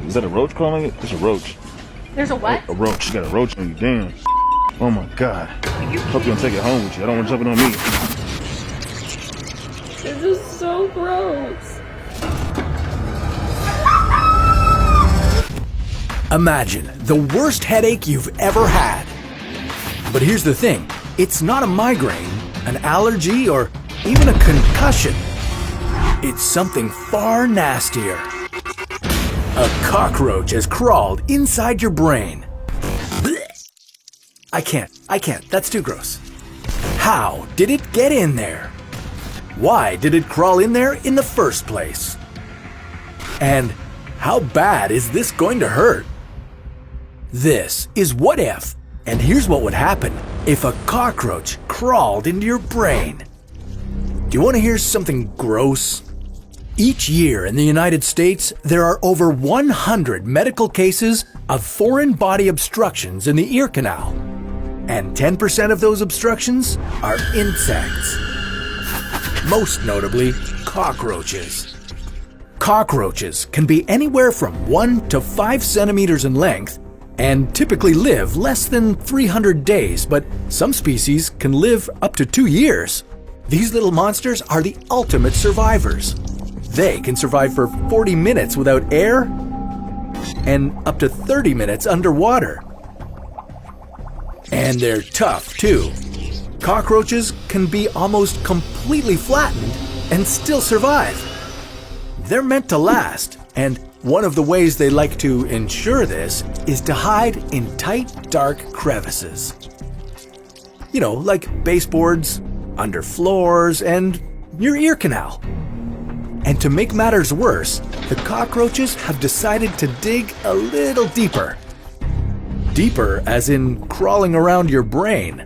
Is that a roach crawling? It's a roach. There's a what? A roach. You got a roach on you. Damn. Oh my God. Hope you don't take it home with you. I don't want to jump it on me. This is so gross. Imagine the worst headache you've ever had. But here's the thing, it's not a migraine, an allergy, or even a concussion. It's something far nastier. A cockroach has crawled inside your brain. Blech. I can't, that's too gross. How did it get in there? Why did it crawl in there in the first place? And how bad is this going to hurt? This is What If, and here's what would happen if a cockroach crawled into your brain. Do you want to hear something gross? Each year in the United States, there are over 100 medical cases of foreign body obstructions in the ear canal. And 10% of those obstructions are insects. Most notably, cockroaches. Cockroaches can be anywhere from 1 to 5 centimeters in length and typically live less than 300 days, but some species can live up to 2 years. These little monsters are the ultimate survivors. They can survive for 40 minutes without air and up to 30 minutes underwater. And they're tough too. Cockroaches can be almost completely flattened and still survive. They're meant to last, and one of the ways they like to ensure this is to hide in tight, dark crevices. You know, like baseboards, under floors, and your ear canal. And to make matters worse, the cockroaches have decided to dig a little deeper. Deeper as in crawling around your brain.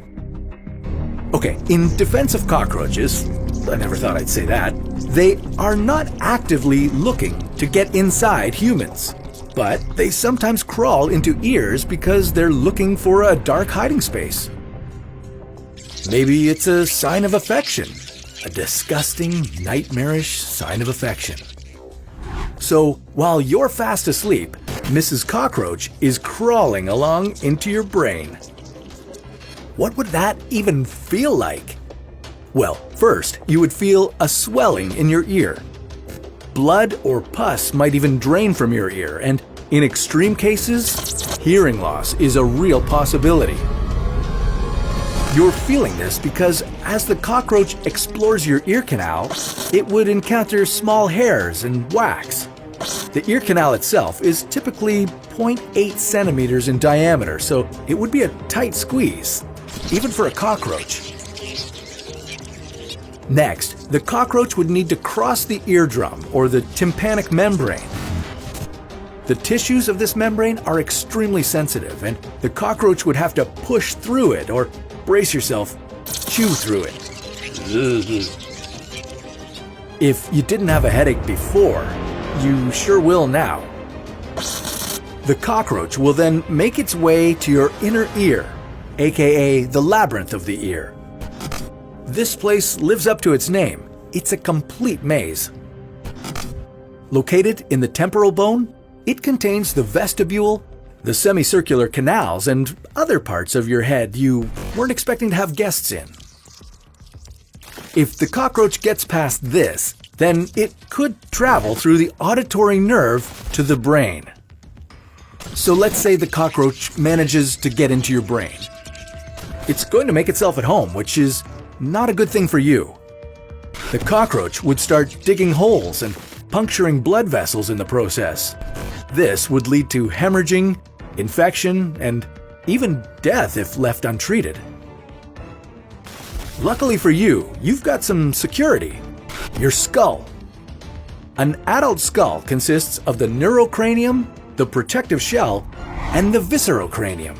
Okay, in defense of cockroaches, I never thought I'd say that, they are not actively looking to get inside humans. But they sometimes crawl into ears because they're looking for a dark hiding space. Maybe it's a sign of affection. A disgusting, nightmarish sign of affection. So, while you're fast asleep, Mrs. Cockroach is crawling along into your brain. What would that even feel like? Well, first, you would feel a swelling in your ear. Blood or pus might even drain from your ear, and in extreme cases, hearing loss is a real possibility. You're feeling this because as the cockroach explores your ear canal, it would encounter small hairs and wax. The ear canal itself is typically 0.8 centimeters in diameter, so it would be a tight squeeze, even for a cockroach. Next, the cockroach would need to cross the eardrum or the tympanic membrane. The tissues of this membrane are extremely sensitive, and the cockroach would have to push through it or brace yourself, chew through it. If you didn't have a headache before, you sure will now. The cockroach will then make its way to your inner ear, aka the labyrinth of the ear. This place lives up to its name. It's a complete maze. Located in the temporal bone, it contains the vestibule, the semicircular canals, and other parts of your head you weren't expecting to have guests in. If the cockroach gets past this, then it could travel through the auditory nerve to the brain. So let's say the cockroach manages to get into your brain. It's going to make itself at home, which is not a good thing for you. The cockroach would start digging holes and puncturing blood vessels in the process. This would lead to hemorrhaging, infection, and even death if left untreated. Luckily for you, you've got some security. Your skull. An adult skull consists of the neurocranium, the protective shell, and the viscerocranium,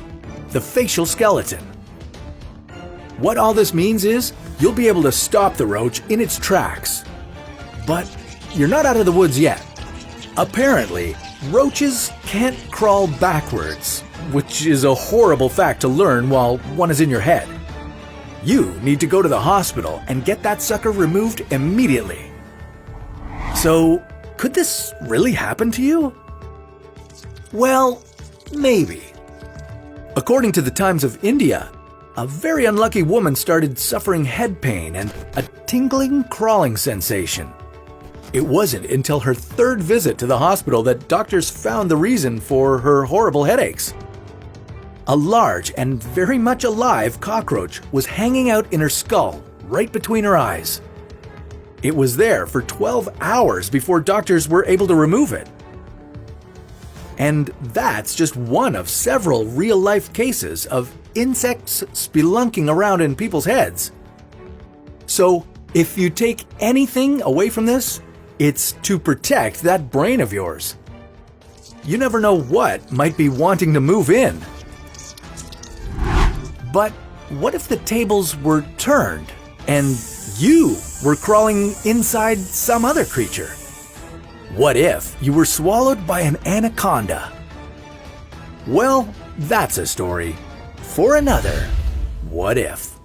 the facial skeleton. What all this means is you'll be able to stop the roach in its tracks. But you're not out of the woods yet. Apparently, roaches can't crawl backwards, which is a horrible fact to learn while one is in your head. You need to go to the hospital and get that sucker removed immediately. So, could this really happen to you? Well, maybe. According to the Times of India, a very unlucky woman started suffering head pain and a tingling, crawling sensation. It wasn't until her third visit to the hospital that doctors found the reason for her horrible headaches. A large and very much alive cockroach was hanging out in her skull, right between her eyes. It was there for 12 hours before doctors were able to remove it. And that's just one of several real-life cases of insects spelunking around in people's heads. So, if you take anything away from this, it's to protect that brain of yours. You never know what might be wanting to move in. But what if the tables were turned and you were crawling inside some other creature? What if you were swallowed by an anaconda? Well, that's a story for another What If.